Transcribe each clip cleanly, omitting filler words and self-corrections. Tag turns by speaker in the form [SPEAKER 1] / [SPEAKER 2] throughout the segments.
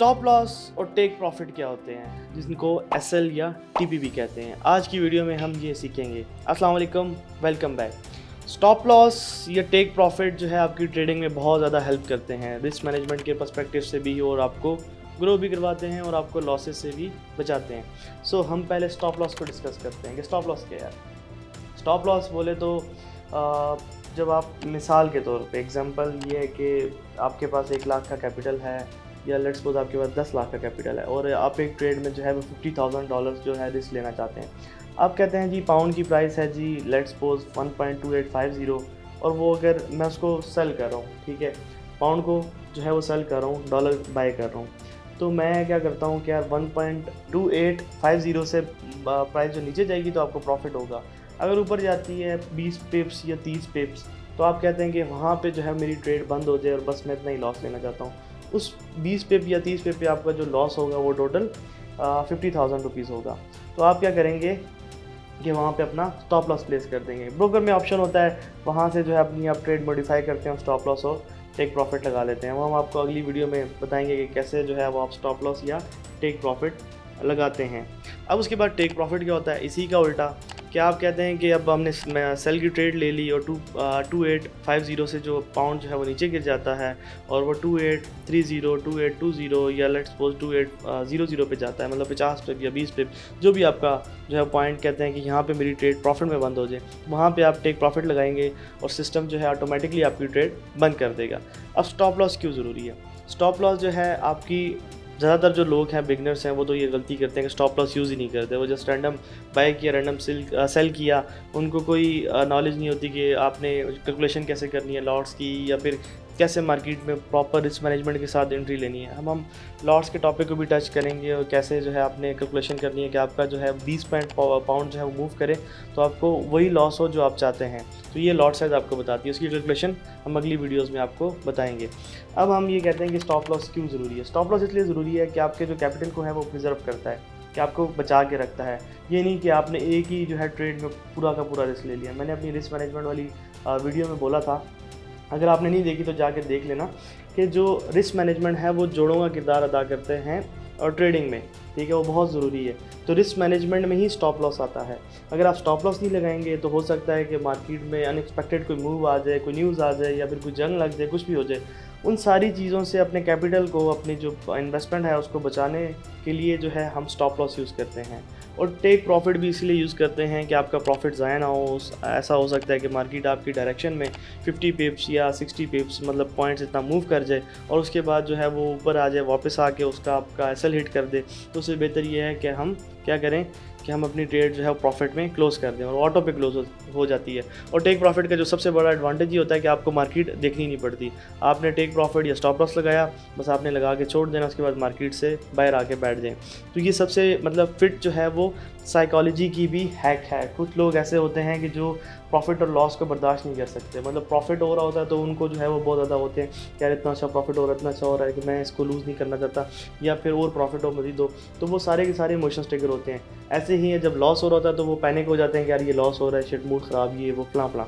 [SPEAKER 1] Stop loss और take profit क्या होते हैं, जिनको एसएल या टीपीवी कहते हैं। आज की वीडियो में हम ये सीखेंगे। अस्सलाम वालेकुम, वेलकम बैक। स्टॉप लॉस या टेक प्रॉफिट जो है आपकी ट्रेडिंग में बहुत ज़्यादा हेल्प करते हैं, रिस्क मैनेजमेंट के पर्सपेक्टिव से भी, और आपको ग्रो भी करवाते हैं और आपको लॉसेस से भी बचाते हैं। सो हम पहले स्टॉप लॉस को डिस्कस करते हैं कि स्टॉप लॉस क्या है। स्टॉप लॉस बोले तो जब आप मिसाल के तौर पे एग्जांपल ये है कि आपके पास 1 लाख का कैपिटल है, या लेट्स सपोज आपके पास 10 लाख का कैपिटल है, और आप एक ट्रेड में जो है वो $50,000 जो है रिस्क लेना चाहते हैं। आप कहते हैं जी पाउंड की प्राइस है जी लेट्स सपोज 1.2850, और वो अगर मैं उसको सेल कर रहा हूँ, ठीक है, पाउंड को जो है वो सेल कर रहा हूँ, डॉलर बाय कर रहा हूँ, तो मैं क्या करता हूँ कि यार 1.2850 से प्राइस जो नीचे जाएगी तो आपको प्रॉफिट होगा। अगर ऊपर जाती है 20 पिप्स या 30 पिप्स, तो आप कहते हैं कि वहाँ पे जो है मेरी ट्रेड बंद हो जाए और बस मैं इतना ही लॉस लेना चाहता हूँ। उस 20 पिप या 30 पिप पे आपका जो लॉस होगा वो टोटल 50,000 रुपीज़ होगा। तो आप क्या करेंगे कि वहाँ पे अपना स्टॉप लॉस प्लेस कर देंगे। ब्रोकर में ऑप्शन होता है, वहाँ से जो है अपनी आप ट्रेड मॉडिफाई करते हैं, स्टॉप लॉस और टेक प्रॉफिट लगा लेते हैं। वो हम आपको अगली वीडियो में बताएंगे कि कैसे जो है वो आप स्टॉप लॉस या टेक प्रॉफिट लगाते हैं। अब उसके बाद टेक प्रॉफिट क्या होता है, इसी का उल्टा। क्या आप कहते हैं कि अब हमने सेल की ट्रेड ले ली और 2850 से जो पाउंड जो है वो नीचे गिर जाता है, और वो 2830, 2820 या लेट्स सपोज 2800 पे जाता है, मतलब 50 पिप या 20 पिप, जो भी आपका जो है पॉइंट कहते हैं कि यहाँ पे मेरी ट्रेड प्रॉफिट में बंद हो जाए, वहाँ पे आप टेक प्रॉफिट लगाएंगे और सिस्टम जो है ऑटोमेटिकली आपकी ट्रेड बंद कर देगा। अब स्टॉप लॉस क्यों ज़रूरी है? स्टॉप लॉस जो है आपकी ज़्यादातर जो लोग हैं, बिगनर्स हैं, वो तो ये गलती करते हैं कि स्टॉप लॉस यूज़ ही नहीं करते। वो जस्ट रैंडम बाय किया, रैंडम सेल किया, उनको कोई नॉलेज नहीं होती कि आपने कैलकुलेशन कैसे करनी है लॉट्स की, या फिर कैसे मार्केट में प्रॉपर रिस्क मैनेजमेंट के साथ एंट्री लेनी है। हम लॉट्स के टॉपिक को भी टच करेंगे और कैसे जो है आपने कैलकुलेशन करनी है कि आपका जो है 20 पाउंड जो है वो मूव करे तो आपको वही लॉस हो जो आप चाहते हैं। तो ये लॉट साइज आपको बताती है, उसकी कैलकुलेशन हम अगली वीडियोज़ में आपको बताएंगे। अब हम ये कहते हैं कि स्टॉप लॉस क्यों ज़रूरी है। स्टॉप लॉस इसलिए ज़रूरी है कि आपके जो कैपिटल को है वो प्रिजर्व करता है, कि आपको बचा के रखता है। ये नहीं कि आपने एक ही जो है ट्रेड में पूरा का पूरा रिस्क ले लिया। मैंने अपनी रिस्क मैनेजमेंट वाली वीडियो में बोला था, अगर आपने नहीं देखी तो जाकर देख लेना, कि जो रिस्क मैनेजमेंट है वो जोड़ों का किरदार अदा करते हैं और ट्रेडिंग में, ठीक है, वो बहुत ज़रूरी है। तो रिस्क मैनेजमेंट में ही स्टॉप लॉस आता है। अगर आप स्टॉप लॉस नहीं लगाएंगे तो हो सकता है कि मार्केट में अनएक्सपेक्टेड कोई मूव आ जाए, कोई न्यूज़ आ जाए, या फिर कोई जंग लग जाए, कुछ भी हो जाए। उन सारी चीज़ों से अपने कैपिटल को, अपनी जो इन्वेस्टमेंट है उसको बचाने के लिए जो है हम स्टॉप लॉस यूज़ करते हैं। और टेक प्रॉफिट भी इसलिए यूज़ करते हैं कि आपका प्रॉफिट ज़ाया ना हो। ऐसा हो सकता है कि मार्केट आपकी डायरेक्शन में 50 पिप्स या 60 पिप्स मतलब पॉइंट्स इतना मूव कर जाए, और उसके बाद जो है वो ऊपर आ जाए, वापस आके उसका आपका एसएल हिट कर दे। तो उससे बेहतर ये है कि हम क्या करें कि हम अपनी ट्रेड जो है प्रॉफिट में क्लोज़ कर दें, और ऑटो पे क्लोज हो जाती है। और टेक प्रॉफिट का जो सबसे बड़ा एडवांटेज ये होता है कि आपको मार्केट देखनी नहीं पड़ती। आपने टेक प्रॉफिट या स्टॉप लॉस लगाया, बस आपने लगा के छोड़ देना, उसके बाद मार्केट से बाहर आके बैठ जाएं। तो ये सबसे मतलब फिट जो है वो साइकोलॉजी की भी हैक है। कुछ लोग ऐसे होते हैं कि जो प्रॉफिट और लॉस को बर्दाश्त नहीं कर सकते। मतलब प्रॉफिट हो रहा होता है तो उनको जो है वो बहुत ज़्यादा होते हैं, यार इतना अच्छा प्रॉफिट हो रहा है, इतना अच्छा हो रहा है कि मैं इसको लूज़ नहीं करना चाहता, या फिर और प्रॉफिट हो मज़ीद हो। तो वो सारे के सारे इमोशंस ट्रिगर होते हैं। ऐसे ही है जब लॉस हो रहा होता है तो वो पैनिक हो जाते हैं कि यार ये लॉस हो रहा है, शिट मूड ख़राब, ये वो फलां फलां।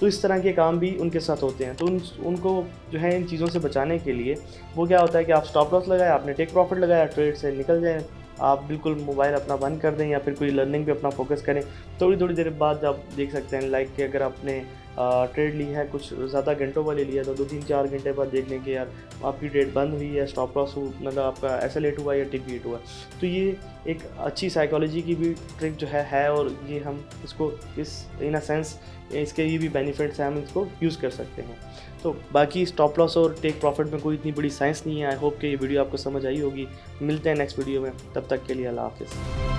[SPEAKER 1] तो इस तरह के काम भी उनके साथ होते हैं। तो उनको जो है इन चीज़ों से बचाने के लिए वो क्या होता है कि आप स्टॉप लॉस लगाया, आपने टेक प्रॉफिट लगाया, ट्रेड से निकल जाए, आप बिल्कुल मोबाइल अपना बंद कर दें या फिर कोई लर्निंग पे अपना फोकस करें। थोड़ी देर बाद आप देख सकते हैं लाइक कि अगर आपने ट्रेड ली है, कुछ ज़्यादा घंटों वाली लिया, तो 2-3-4 घंटे बाद देख लें कि यार आपकी ट्रेड बंद हुई है, स्टॉप लॉस मतलब आपका एसएल हिट हुआ या टिक हिट हुआ। तो ये एक अच्छी साइकोलॉजी की भी ट्रिक जो है, और ये हम इसको इस इन अ सेंस इसके ये भी बेनिफिट्स हैं, हम इसको यूज़ कर सकते हैं। तो बाकी स्टॉप लॉस और टेक प्रॉफिट में कोई इतनी बड़ी साइंस नहीं है। आई होप कि ये वीडियो आपको समझ आई होगी। मिलते हैं नेक्स्ट वीडियो में, तब तक के लिए अल्लाह हाफ़िज़।